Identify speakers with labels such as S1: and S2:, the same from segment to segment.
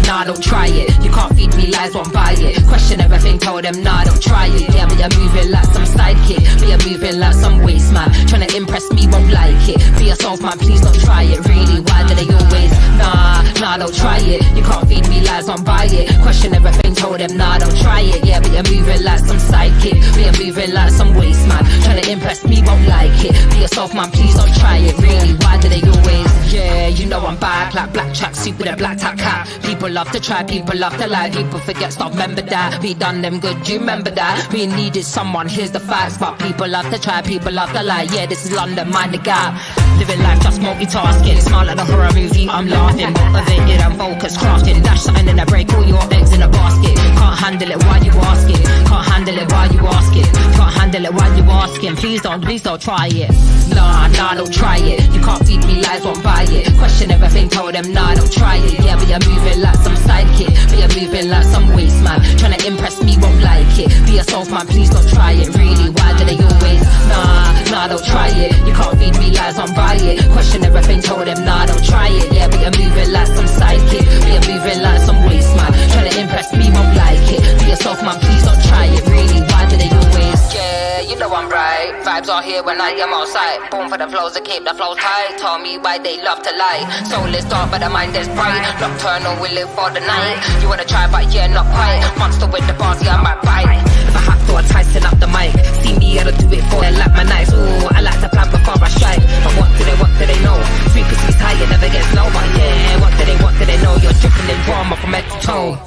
S1: nah, don't try it. You can't feed me lies, won't buy it. Question everything, tell them, nah, don't try it. Yeah, but you're moving like some sidekick. But you're moving like some waste man. Trying to impress me, won't like it. Be yourself, man, please don't try it. Really, why do they always? Nah, don't try it. You can't feed me lies, won't buy it. Question everything, tell them, nah, don't try it. Yeah, but you're moving like some sidekick. But you're moving like some waste man. Trying to impress me, won't like it. Be yourself, man, please don't try it. Really, why do they always? Yeah, you know I'm back like black tracksuit with a black top cap. People love to try, people love to lie. People forget, stop, remember that. We done them good, you remember that. We needed someone, here's the facts. But people love to try, people love to lie. Yeah, this is London, mind the gap. Living life just multitasking. Smile like a horror movie, I'm laughing. Motivated and focused, crafting. Dash something in a break, all your eggs in a basket. Can't handle it, why you asking? Can't handle it, why you asking? Can't handle it, why you asking? Please don't try it. Nah, don't try it. You can't feed me lies, won't buy it. Question everything, tell them, nah, don't try it. Yeah, but you're moving like some sidekick. But you're moving like some waste man. Trying to impress me, won't like it. Be yourself, man, please don't try it. Really, why do they always? Nah, don't try it. You can't feed me lies, won't buy it. Question everything, tell them, nah, don't try it. Yeah, but you're moving like some sidekick. But you're moving like some waste man. Trying to impress me, won't like it. Be yourself, man, please don't try it. Really, why do they always? Yeah, you know I'm right. Vibes are here when I am outside. Born for the flows to keep the flows tight. Tell me why they love to lie. Soul is dark but the mind is bright. Nocturnal, we live for the night. You wanna try but yeah, not quite. Monster with the bars, yeah, I might bite. If I have to, I tighten up the mic. See me, I don't do it for them like my nights. Ooh, I like to plan before I strike. But what do they know? Frequency's high, it never gets low. But yeah, what do they know? You're dripping in drama from head to toe.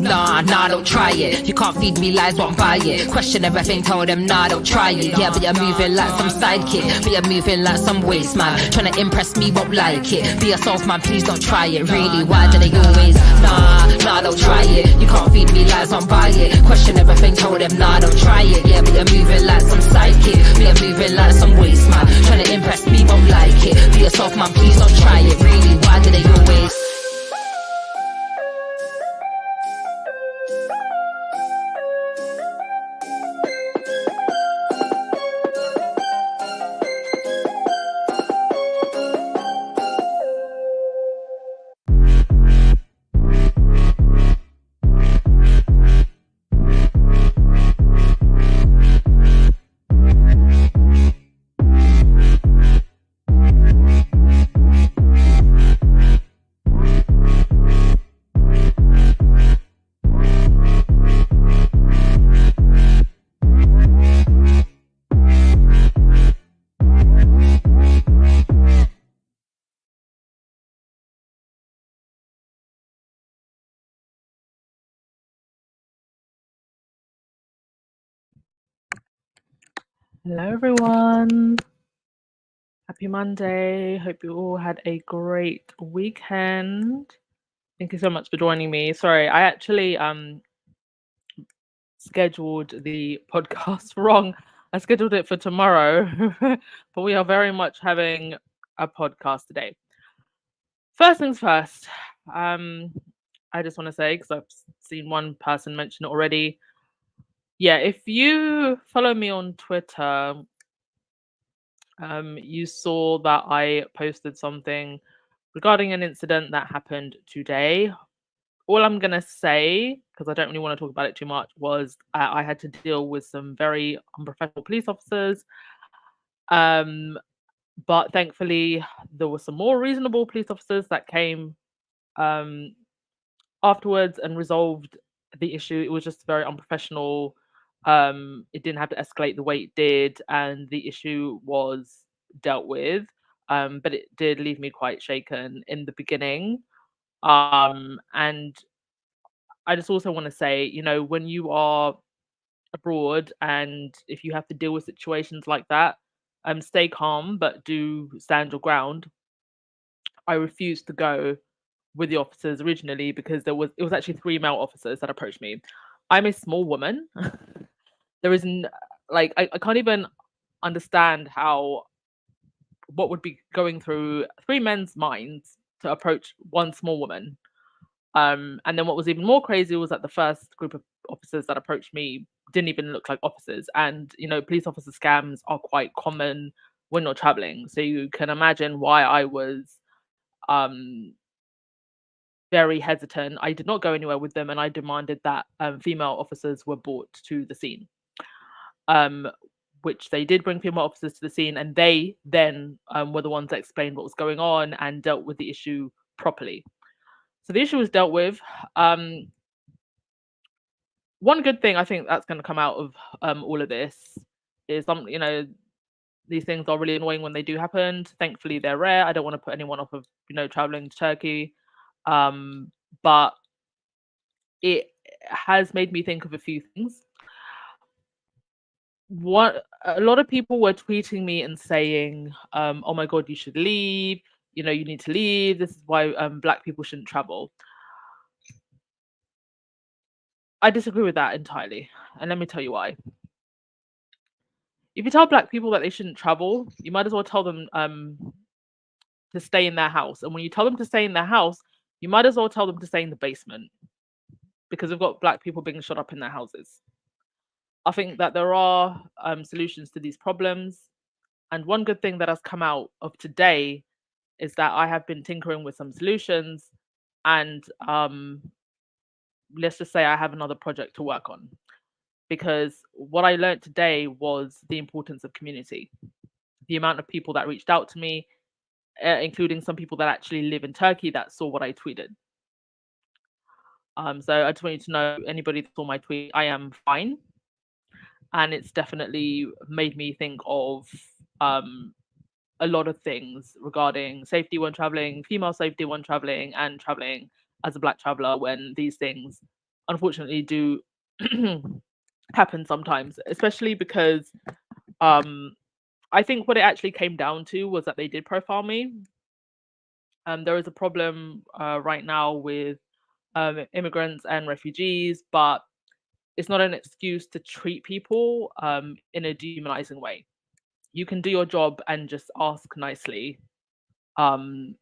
S1: Nah, don't try it. You can't feed me lies, won't buy it. Question everything, tell them, nah, don't try it. Yeah, but you're moving like some sidekick. But you're moving like some waste man. Trying to impress me, won't like it. Be yourself, man, please don't try it. Really, why do they always? Nah, don't try it. You can't feed me lies, won't buy it. Question everything, tell them, nah, don't try it. Yeah, but you're moving like some sidekick. But you're moving like some waste man. Trying to impress me, won't like it. Be yourself, man, please don't try it. Really, why do they always?
S2: Hello everyone, happy Monday. Hope you all had a great weekend. Thank you so much for joining me. Sorry, I actually scheduled the podcast wrong. I scheduled it for tomorrow, but we are very much having a podcast today. First things first, I just want to say, because I've seen one person mention it already, yeah, if you follow me on Twitter, you saw that I posted something regarding an incident that happened today. All I'm going to say, because I don't really want to talk about it too much, was I had to deal with some very unprofessional police officers. But thankfully, there were some more reasonable police officers that came afterwards and resolved the issue. It was just very unprofessional. It didn't have to escalate the way it did, and the issue was dealt with. But it did leave me quite shaken in the beginning. And I just also want to say, when you are abroad and if you have to deal with situations like that, stay calm, but do stand your ground. I refused to go with the officers originally because it was actually 3 male officers that approached me. I'm a small woman. There isn't I can't even understand what would be going through 3 men's minds to approach one small woman. And then what was even more crazy was that the first group of officers that approached me didn't even look like officers. And police officer scams are quite common when you're traveling, so you can imagine why I was a very hesitant. I did not go anywhere with them, and I demanded that female officers were brought to the scene. Which they did bring female officers to the scene, and they then were the ones that explained what was going on and dealt with the issue properly. So the issue was dealt with. One good thing I think that's going to come out of all of this is these things are really annoying when they do happen. Thankfully, they're rare. I don't want to put anyone off of traveling to Turkey, but it has made me think of a few things. What a lot of people were tweeting me and saying, "Oh my God, you should leave. You need to leave. This is why Black people shouldn't travel." I disagree with that entirely, and let me tell you why. If you tell Black people that they shouldn't travel, you might as well tell them to stay in their house. And when you tell them to stay in their house, you might as well tell them to stay in the basement, because we've got Black people being shot up in their houses. I think that there are solutions to these problems. And one good thing that has come out of today is that I have been tinkering with some solutions, and let's just say I have another project to work on. Because what I learned today was the importance of community. The amount of people that reached out to me, including some people that actually live in Turkey that saw what I tweeted. So I just want you to know, anybody that saw my tweet, I am fine. And it's definitely made me think of a lot of things regarding safety when traveling, female safety when traveling, and traveling as a Black traveler when these things unfortunately do happen sometimes, especially because I think what it actually came down to was that they did profile me. There is a problem right now with immigrants and refugees, but it's not an excuse to treat people in a dehumanizing way. You can do your job and just ask nicely, and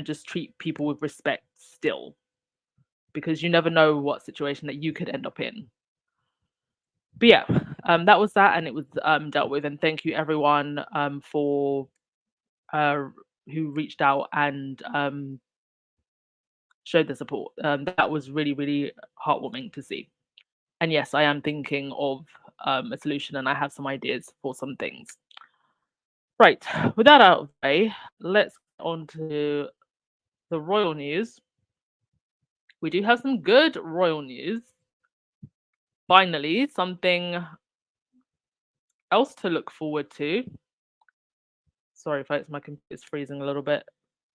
S2: just treat people with respect still, because you never know what situation that you could end up in. But yeah, that was that, and it was dealt with. And thank you everyone for who reached out and showed the support. That was really, really heartwarming to see. And yes, I am thinking of a solution, and I have some ideas for some things. Right, with that out of the way, let's get on to the royal news. We do have some good royal news. Finally, something else to look forward to. Sorry, folks, my computer's freezing a little bit.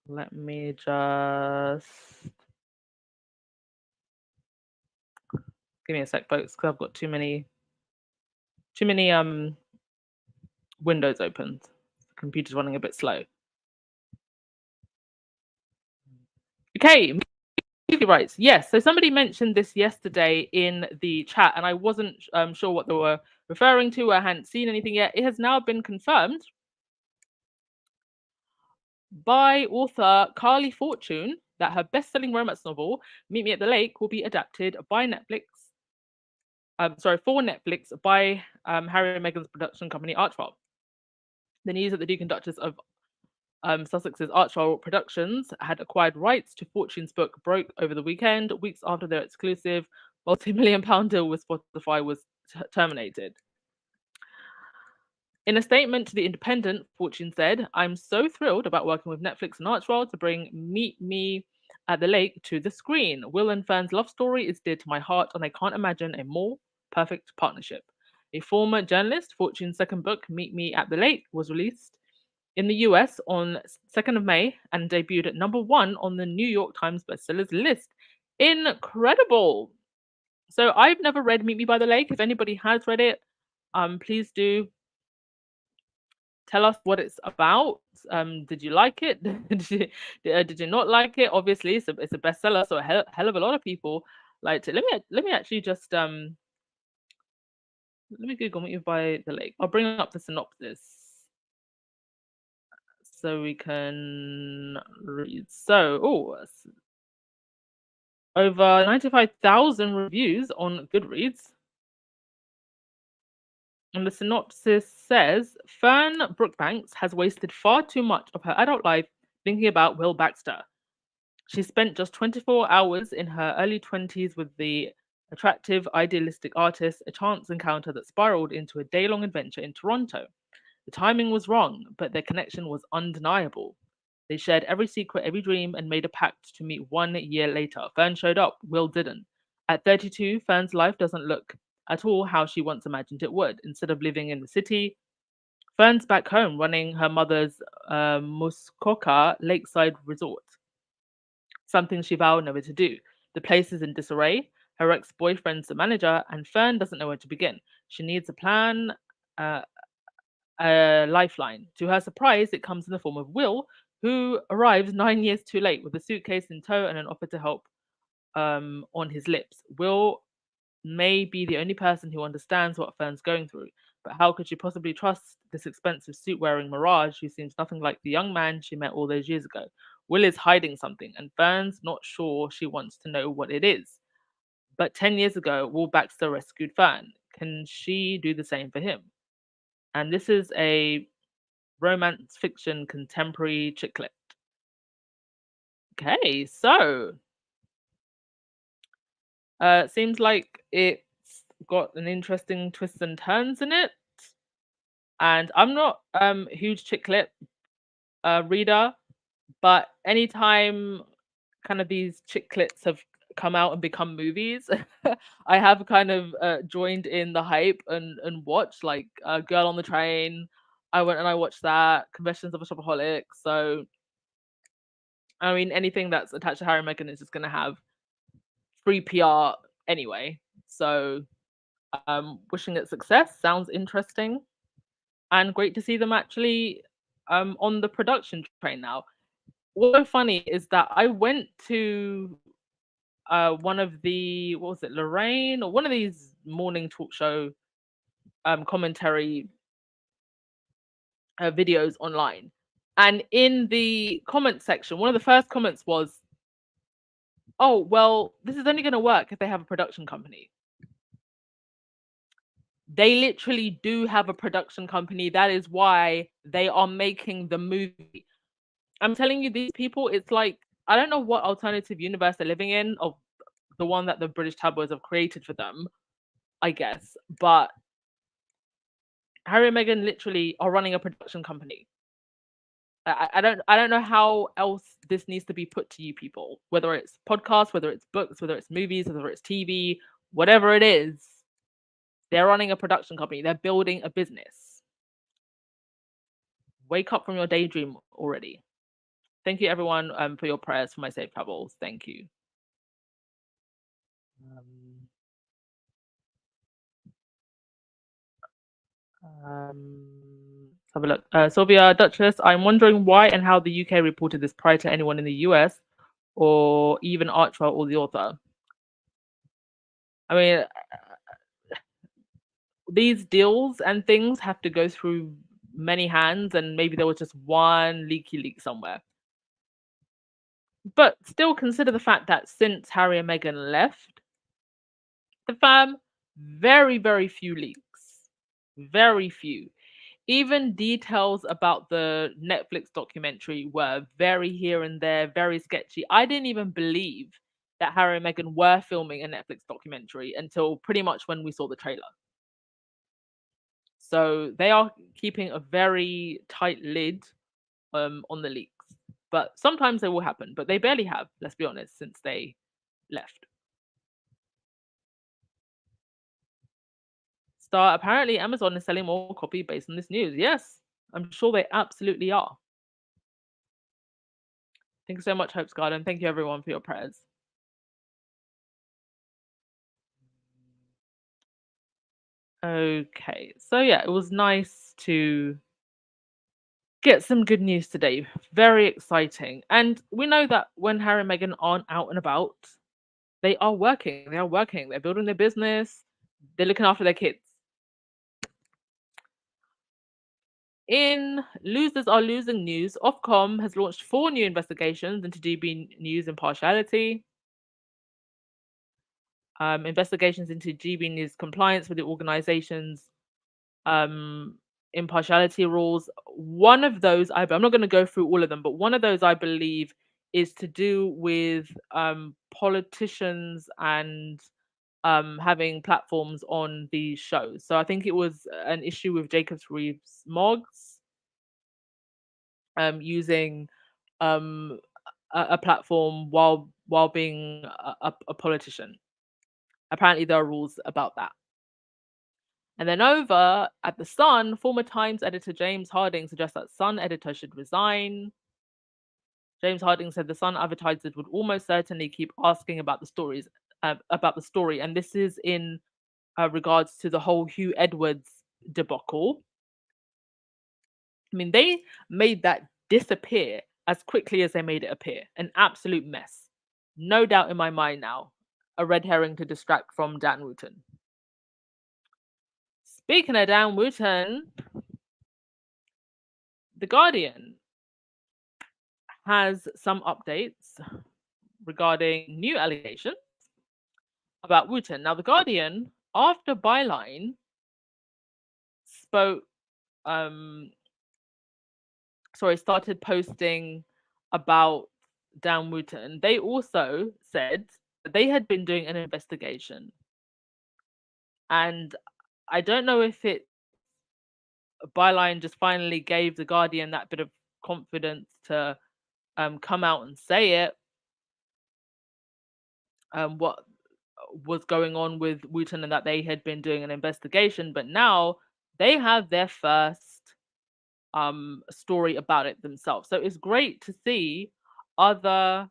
S2: Let me just give me a sec, folks, because I've got too many windows open. The computer's running a bit slow. Okay, movie rights. Yes, so somebody mentioned this yesterday in the chat, and I wasn't sure what they were referring to. I hadn't seen anything yet. It has now been confirmed by author Carly Fortune that her best-selling romance novel, Meet Me at the Lake, will be adapted by Netflix. For Netflix by Harry and Meghan's production company, Archwell. The news that the Duke and Duchess of Sussex's Archwell Productions had acquired rights to Fortune's book broke over the weekend, weeks after their exclusive multi-million-pound deal with Spotify was terminated. In a statement to The Independent, Fortune said, "I'm so thrilled about working with Netflix and Archwell to bring Meet Me at the Lake to the screen. Will and Fern's love story is dear to my heart, and I can't imagine a more perfect partnership." A former journalist, Fortune's second book, Meet Me at the Lake, was released in the US on 2nd of May and debuted at #1 on the New York Times bestsellers list. Incredible! So I've never read Meet Me by the Lake. If anybody has read it, please do tell us what it's about. Did you like it? Did you not like it? Obviously, it's a bestseller, so a hell of a lot of people liked it. Let me actually just let me Google Meet Me by the Lake. I'll bring up the synopsis so we can read. So, over 95,000 reviews on Goodreads. And the synopsis says, Fern Brookbanks has wasted far too much of her adult life thinking about Will Baxter. She spent just 24 hours in her early 20s with the attractive, idealistic artist, a chance encounter that spiraled into a day long adventure in Toronto. The timing was wrong, but their connection was undeniable. They shared every secret, every dream, and made a pact to meet 1 year later. Fern showed up, Will didn't. At 32, Fern's life doesn't look at all how she once imagined it would. Instead of living in the city, Fern's back home running her mother's Muskoka lakeside resort, something she vowed never to do. The place is in disarray. Her ex boyfriend's the manager, and Fern doesn't know where to begin. She needs a plan, uh, a lifeline. To her surprise, it comes in the form of Will, who arrives 9 years too late with a suitcase in tow and an offer to help on his lips. Will may be the only person who understands what Fern's going through, but how could she possibly trust this expensive suit wearing mirage who seems nothing like the young man she met all those years ago? Will is hiding something, and Fern's not sure she wants to know what it is. But 10 years ago, Will Baxter rescued Fern. Can she do the same for him? And this is a romance fiction contemporary chicklet. Okay, so seems like it's got an interesting twists and turns in it. And I'm not a huge chicklet reader, but anytime kind of these chicklets have come out and become movies, I have kind of joined in the hype and watched like Girl on the Train. I went and I watched that, Confessions of a Shopaholic. So I mean, anything that's attached to Harry and Meghan is just going to have free PR anyway. So wishing it success. Sounds interesting and great to see them actually on the production train now. What's so funny is that I went to one of the, what was it, Lorraine, or one of these morning talk show commentary videos online. And in the comment section, one of the first comments was, oh, well, this is only going to work if they have a production company. They literally do have a production company. That is why they are making the movie. I'm telling you, these people, it's like, I don't know what alternative universe they're living in, of the one that the British tabloids have created for them, I guess. But Harry and Meghan literally are running a production company. I don't know how else this needs to be put to you people. Whether it's podcasts, whether it's books, whether it's movies, whether it's TV, whatever it is, they're running a production company. They're building a business. Wake up from your daydream already. Thank you everyone for your prayers for my safe travels. Thank you. Let's have a look. Sylvia Duchess, I'm wondering why and how the UK reported this prior to anyone in the US or even Archer or the author. I mean, these deals and things have to go through many hands, and maybe there was just one leaky leak somewhere. But still consider the fact that since Harry and Meghan left the firm, very, very few leaks. Very few. Even details about the Netflix documentary were very here and there, very sketchy. I didn't even believe that Harry and Meghan were filming a Netflix documentary until pretty much when we saw the trailer. So they are keeping a very tight lid on the leaks. But sometimes they will happen, but they barely have, let's be honest, since they left. Star, apparently Amazon is selling more copy based on this news. Yes, I'm sure they absolutely are. Thank you so much, Hope's Garden. Thank you everyone for your prayers. Okay, so yeah, it was nice to get some good news today. Very exciting. And we know that when Harry and Meghan aren't out and about, they are working. They are working. They're building their business. They're looking after their kids. In Losers Are Losing news, Ofcom has launched 4 new investigations into GB News impartiality. Investigations into GB News compliance with the organization's impartiality rules. One of those, I'm not going to go through all of them, but one of those I believe is to do with politicians and having platforms on these shows. So I think it was an issue with Jacobs Reeves Moggs using um, a platform while being a politician. Apparently, there are rules about that. And then over at The Sun, former Times editor James Harding suggests that Sun editor should resign. James Harding said the Sun advertisers would almost certainly keep asking about the story, and this is in regards to the whole Hugh Edwards debacle. I mean, they made that disappear as quickly as they made it appear. An absolute mess. No doubt in my mind now, a red herring to distract from Dan Wooten. Speaking of Dan Wooten, The Guardian has some updates regarding new allegations about Wooten. Now, The Guardian, after Byline started posting about Dan Wooten, they also said that they had been doing an investigation. And I don't know if Byline just finally gave The Guardian that bit of confidence to come out and say it, what was going on with Wooten and that they had been doing an investigation, but now they have their first story about it themselves. So it's great to see other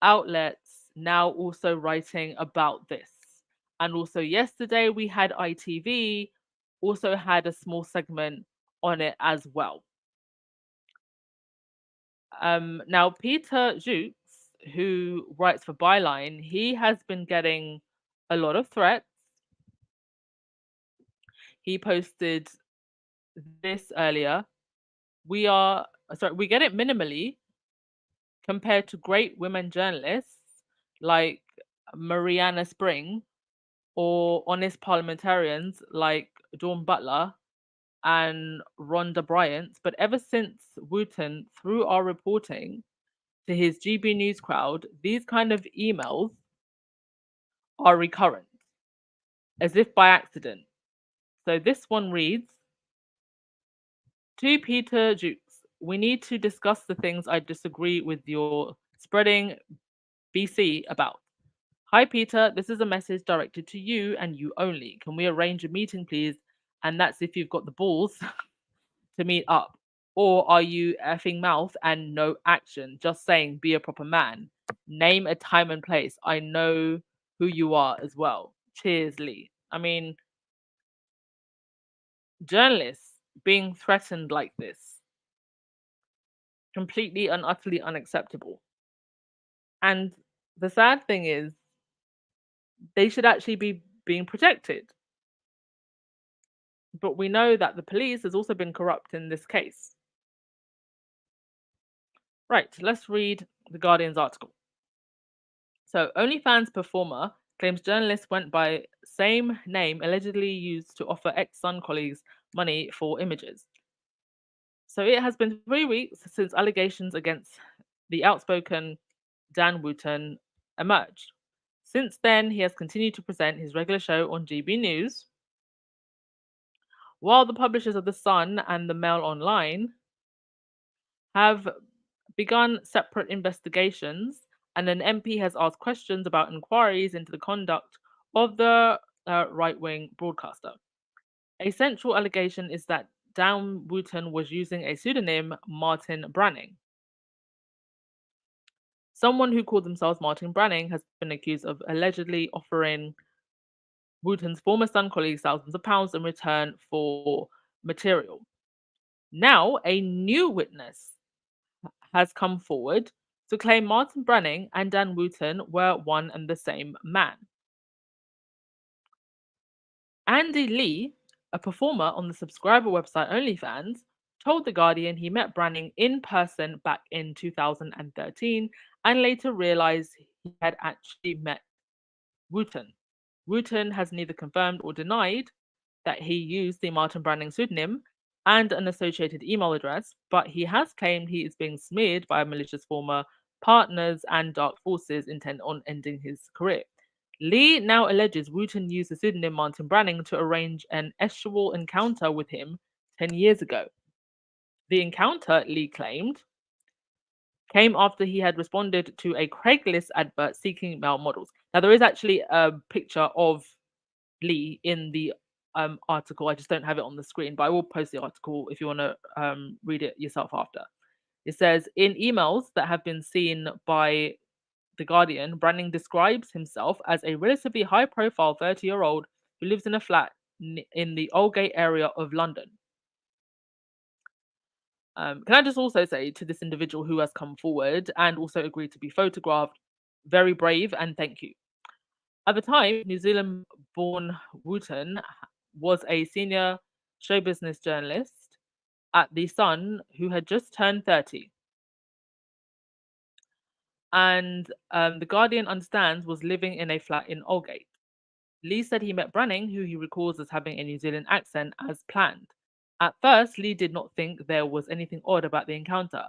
S2: outlets now also writing about this. And also yesterday we had ITV also had a small segment on it as well. Now Peter Jukes, who writes for Byline, he has been getting a lot of threats. He posted this earlier. We get it minimally compared to great women journalists like Mariana Spring or honest parliamentarians like Dawn Butler and Rhonda Bryant. But ever since Wooten threw our reporting to his GB News crowd, these kind of emails are recurrent, as if by accident. So this one reads, to Peter Jukes, we need to discuss the things I disagree with your spreading BC about. Hi Peter, this is a message directed to you and you only. Can we arrange a meeting please? And that's if you've got the balls to meet up. Or are you effing mouth and no action? Just saying, be a proper man. Name a time and place. I know who you are as well. Cheers, Lee. I mean, journalists being threatened like this, completely and utterly unacceptable. And the sad thing is, they should actually be being protected. But we know that the police has also been corrupt in this case. Right, let's read The Guardian's article. So, OnlyFans performer claims journalist went by same name allegedly used to offer ex-Sun colleagues money for images. So it has been 3 weeks since allegations against the outspoken Dan Wooten emerged. Since then, he has continued to present his regular show on GB News, while the publishers of The Sun and the Mail Online have begun separate investigations, and an MP has asked questions about inquiries into the conduct of the right-wing broadcaster. A central allegation is that Dan Wooten was using a pseudonym, Martin Branning. Someone who called themselves Martin Branning has been accused of allegedly offering Wooten's former Sun colleagues thousands of pounds in return for material. Now, a new witness has come forward to claim Martin Branning and Dan Wooten were one and the same man. Andy Lee, a performer on the subscriber website OnlyFans, told The Guardian he met Branning in person back in 2013 and later realized he had actually met Wooten. Wooten has neither confirmed or denied that he used the Martin Branning pseudonym and an associated email address, but he has claimed he is being smeared by a malicious former partners and dark forces intent on ending his career. Lee now alleges Wooten used the pseudonym Martin Branning to arrange an sexual encounter with him 10 years ago. The encounter, Lee claimed, came after he had responded to a Craigslist advert seeking male models. Now, there is actually a picture of Lee in the article. I just don't have it on the screen, but I will post the article if you want to read it yourself after. It says, in emails that have been seen by The Guardian, Branning describes himself as a relatively high profile 30-year-old who lives in a flat in the Aldgate area of London. Can I just also say to this individual who has come forward and also agreed to be photographed, very brave and thank you. At the time, New Zealand born Wooten was a senior show business journalist at The Sun who had just turned 30. And The Guardian understands was living in a flat in Aldgate. Lee said he met Branning, who he recalls as having a New Zealand accent, as planned. At first, Lee did not think there was anything odd about the encounter.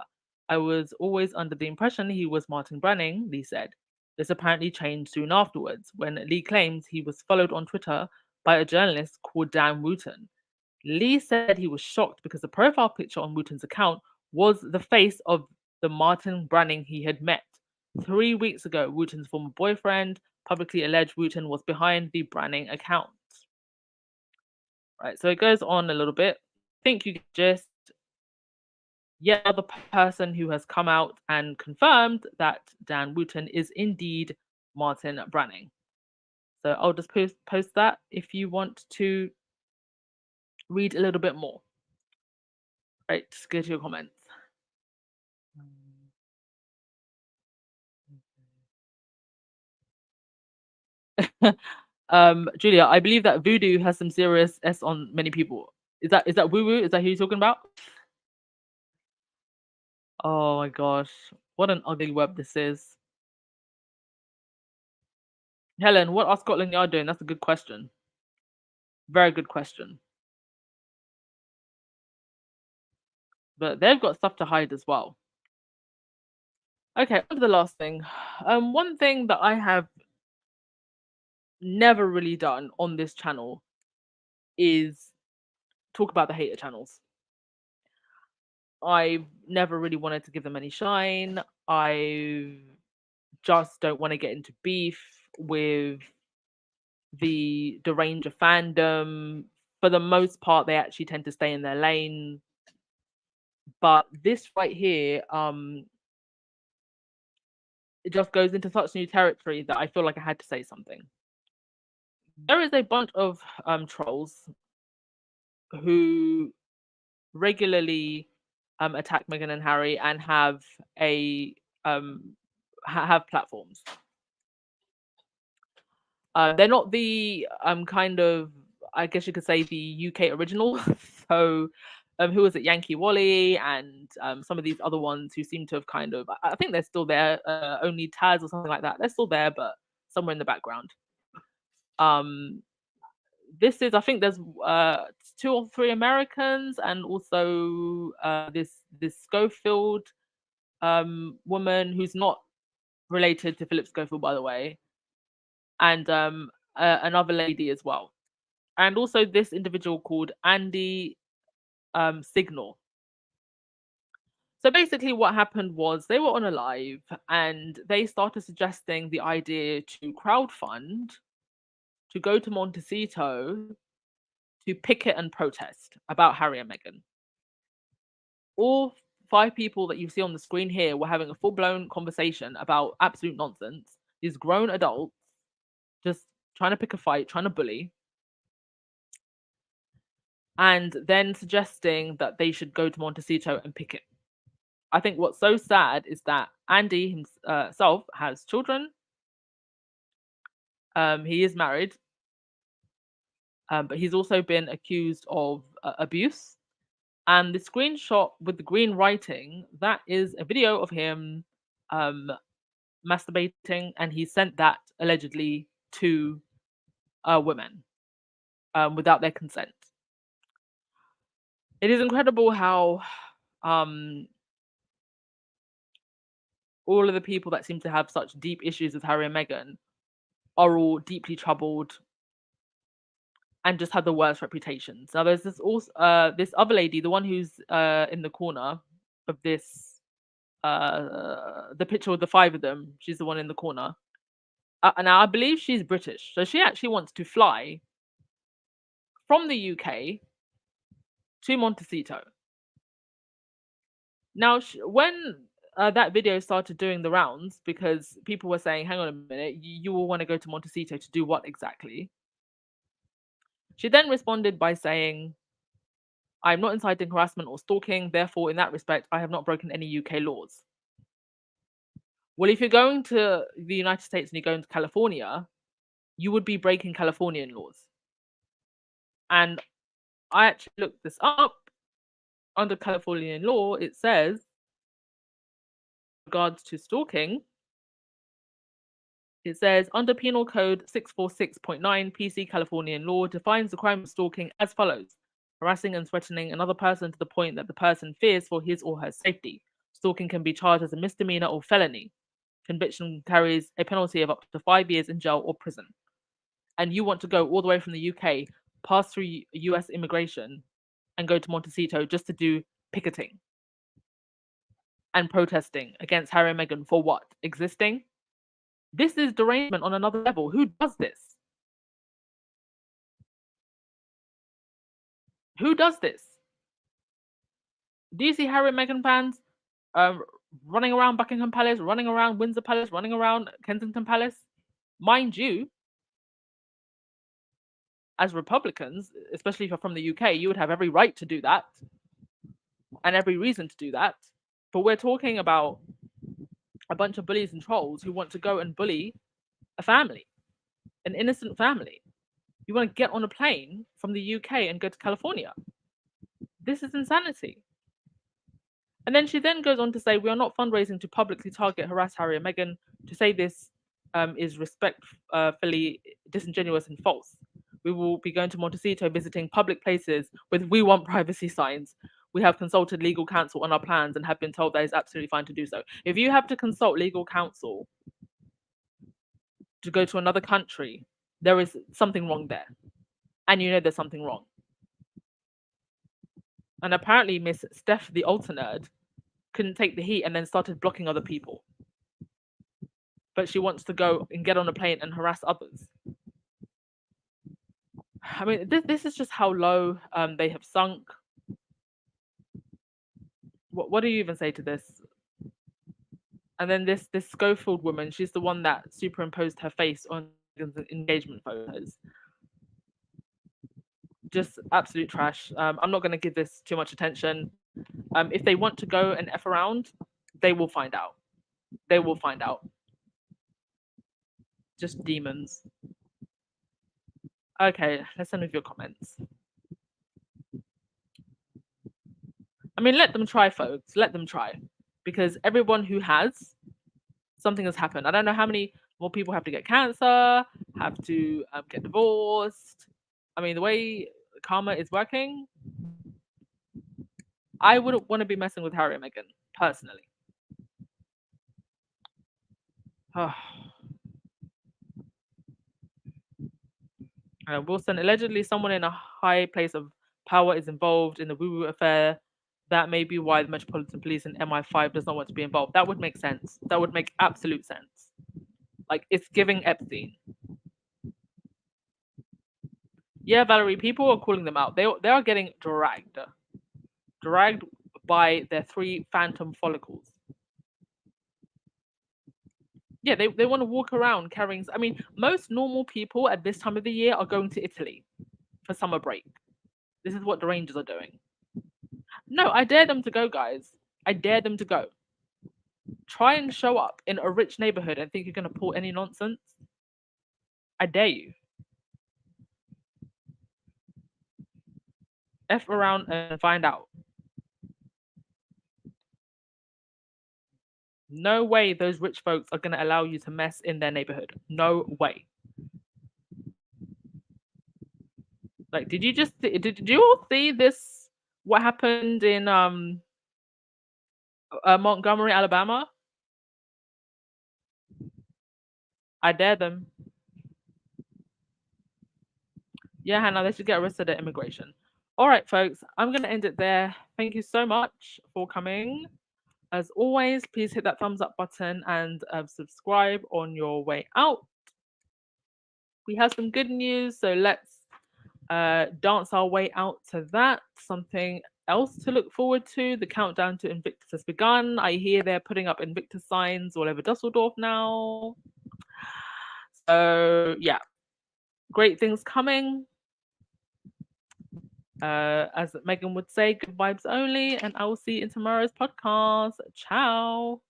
S2: I was always under the impression he was Martin Branning, Lee said. This apparently changed soon afterwards, when Lee claims he was followed on Twitter by a journalist called Dan Wooten. Lee said he was shocked because the profile picture on Wooten's account was the face of the Martin Branning he had met. 3 weeks ago, Wooten's former boyfriend publicly alleged Wooten was behind the Branning account. Right, so it goes on a little bit. I think you just yet another person who has come out and confirmed that Dan Wooten is indeed Martin Branning. So I'll just post that if you want to read a little bit more. Right, just go to your comments. Julia, I believe that voodoo has some serious S on many people. Is that woo woo? Is that who you're talking about? Oh my gosh, what an ugly web this is. Helen, what are Scotland Yard doing? That's a good question. Very good question. But they've got stuff to hide as well. Okay, on to the last thing. One thing that I have never really done on this channel is talk about the hater channels. I never really wanted to give them any shine. I just don't want to get into beef with the Ranger fandom. For the most part, they actually tend to stay in their lane. But this right here, it just goes into such new territory that I feel like I had to say something. There is a bunch of trolls who regularly attack Meghan and Harry and have have platforms. They're not the kind of, I guess you could say, the UK original. So who was it? Yankee Wally and some of these other ones who seem to have kind of, I think they're still there, only Taz or something like that. They're still there, but somewhere in the background. This is, I think there's 2 or 3 Americans and also this Schofield woman who's not related to Philip Schofield, by the way, and another lady as well, and also this individual called Andy Signal. So basically what happened was they were on a live and they started suggesting the idea to crowdfund to go to Montecito to picket and protest about Harry and Meghan. All 5 people that you see on the screen here were having a full-blown conversation about absolute nonsense. These grown adults just trying to pick a fight, trying to bully, and then suggesting that they should go to Montecito and picket. I think what's so sad is that Andy himself has children. He is married, but he's also been accused of abuse. And the screenshot with the green writing, that is a video of him masturbating, and he sent that allegedly to women without their consent. It is incredible how all of the people that seem to have such deep issues with Harry and Meghan are all deeply troubled and just have the worst reputations. Now there's this other lady, the one who's in the corner of this the picture with the five of them. She's the one in the corner. Now I believe she's British, so she actually wants to fly from the UK to Montecito. Now, when that video started doing the rounds, because people were saying, "Hang on a minute, you will want to go to Montecito to do what exactly?" She then responded by saying, "I'm not inciting harassment or stalking, therefore, in that respect, I have not broken any UK laws." Well, if you're going to the United States and you're going to California, you would be breaking Californian laws. And I actually looked this up. Under Californian law, it says, in regards to stalking, it says, under Penal Code 646.9, PC Californian law defines the crime of stalking as follows: harassing and threatening another person to the point that the person fears for his or her safety. Stalking can be charged as a misdemeanor or felony. Conviction carries a penalty of up to 5 years in jail or prison. And you want to go all the way from the UK, pass through US immigration, and go to Montecito just to do picketing and protesting against Harry and Meghan for what? Existing? This is derangement on another level. Who does this? Who does this? Do you see Harry and Meghan fans running around Buckingham Palace, running around Windsor Palace, running around Kensington Palace? Mind you, as Republicans, especially if you're from the UK, you would have every right to do that and every reason to do that. But we're talking about a bunch of bullies and trolls who want to go and bully a family, an innocent family. You want to get on a plane from the UK and go to California. This is insanity. And then she then goes on to say, we are not fundraising to publicly target, harass Harry and Meghan. To say this is respectfully disingenuous and false. We will be going to Montecito, visiting public places with "We want privacy" signs. We have consulted legal counsel on our plans and have been told that it's absolutely fine to do so. If you have to consult legal counsel to go to another country, there is something wrong there. And you know there's something wrong. And apparently Miss Steph, the ultra nerd, couldn't take the heat and then started blocking other people. But she wants to go and get on a plane and harass others. I mean, this is just how low they have sunk. What do you even say to this? And then this Schofield woman, she's the one that superimposed her face on engagement photos. Just absolute trash. I'm not going to give this too much attention. If they want to go and F around, they will find out. They will find out. Just demons. Okay, let's end with your comments. I mean, let them try, folks. Let them try. Because everyone who has, something has happened. I don't know how many more people have to get cancer, have to get divorced. I mean, the way karma is working, I wouldn't want to be messing with Harry and Meghan, personally. Wilson, allegedly someone in a high place of power is involved in the woo-woo affair. That may be why the Metropolitan Police and MI5 does not want to be involved. That would make sense. That would make absolute sense. Like, it's giving Epstein. Yeah, Valerie, people are calling them out. They are getting dragged by their 3 phantom follicles. Yeah, they want to walk around carrying. I mean, most normal people at this time of the year are going to Italy for summer break. This is what the Rangers are doing. No, I dare them to go, guys. I dare them to go. Try and show up in a rich neighborhood and think you're going to pull any nonsense. I dare you. F around and find out. No way those rich folks are going to allow you to mess in their neighborhood. No way. Like, did you all see this? What happened in Montgomery, Alabama? I dare them. Yeah, Hannah, they should get arrested at immigration. All right, folks, I'm going to end it there. Thank you so much for coming. As always, please hit that thumbs up button and subscribe on your way out. We have some good news, so let's dance our way out to that. Something else to look forward to. The countdown to Invictus has begun. I hear they're putting up Invictus signs all over Dusseldorf now. So yeah, great things coming. As Meghan would say, good vibes only, and I will see you in tomorrow's podcast. Ciao.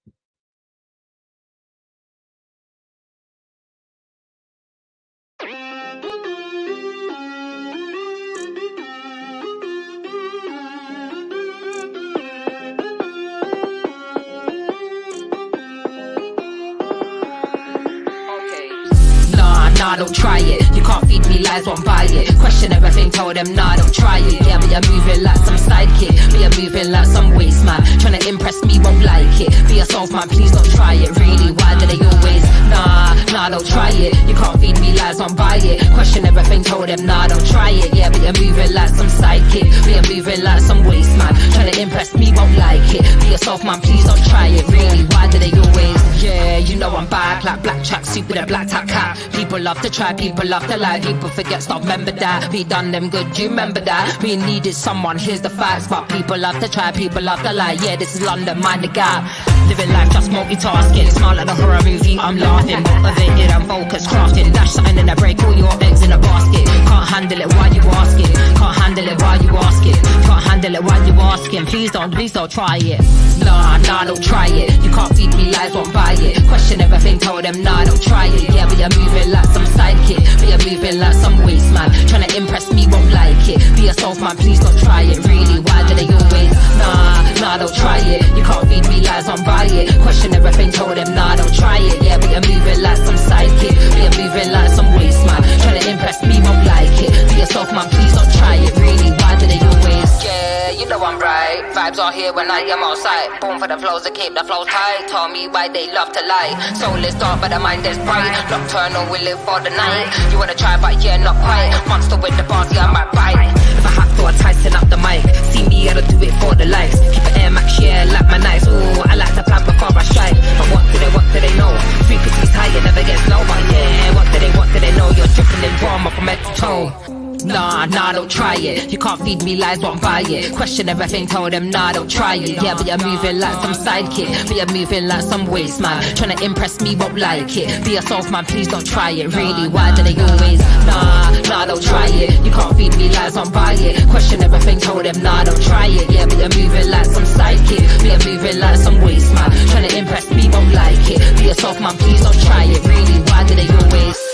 S1: Nah, don't try it. You can't feed me lies, won't buy it. Question everything, told them, nah, don't try it. Yeah, but you're moving like some sidekick. But you're moving like some waste man. Trying to impress me, won't like it. Be yourself, man, please don't try it. Really, why do they always? Nah, don't try it. You can't feed me lies, won't buy it. Question everything, told them, nah, don't try it. Yeah, but you're moving like some sidekick. But you're moving like some waste man. Trying to impress me, won't like it. Be yourself, man, please don't try it. Really, why do they always? Yeah, you know I'm back like black tracksuit with a black top cap. People love to try, people love to lie. People forget, stop, remember that. We done them good, you remember that. We needed someone, here's the facts. But people love to try, people love to lie. Yeah, this is London, mind the gap. Living life just multitasking. Smile like a horror movie, I'm laughing. Motivated and focused, crafting. Dash something in a break, all your eggs in a basket. Can't handle it, why you asking? Can't handle it, why you asking? Can't handle it, why you asking? Please don't try it. Nah, don't try it. You can't feed me lies, won't buy it. Question everything, told them, nah, don't try it. Yeah, but you're moving like some sidekick. But you're moving like some waste man. Trying to impress me, won't like it. Be yourself, man, please don't try it. Really, why do they always? Nah, don't try it. You can't feed me lies, won't buy it. Question everything, told them, nah, don't try it. Yeah, but you're moving like some sidekick. But you're moving like some waste man. Trying to impress me, won't like it. Be yourself, man, please don't try it. Really, why do they always? Yeah, you know I'm right. Vibes are here when I am outside. Born for the flows to keep the flows tight. Tell me why they love to lie. Soul is dark but the mind is bright. Nocturnal, we live for the night. You wanna try but yeah, not quite. Monster with the bars, yeah, I might bite. If I have to, I tighten up the mic. See me, I don't do it for the likes. Keep it Air Max, yeah, like my nights. Ooh, I like to plan before I strike. But what do they know? Frequency's high, it never gets low. But yeah, what do they know? You're dripping in drama from head to toe. Nah, don't try it. You can't feed me lies, won't buy it. Question everything, told them, nah, don't try it. Yeah, but you're moving like some sidekick. But you're moving like some waste man. Trying to impress me, won't like it. Be yourself, man, please don't try it. Really, why do they always? Nah, don't try it. You can't feed me lies, won't buy it. Question everything, told them, nah, don't try it. Yeah, but you're moving like some sidekick. But you're moving like some waste man. Trying to impress me, won't like it. Be yourself, man, please don't try it. Really, why do they always?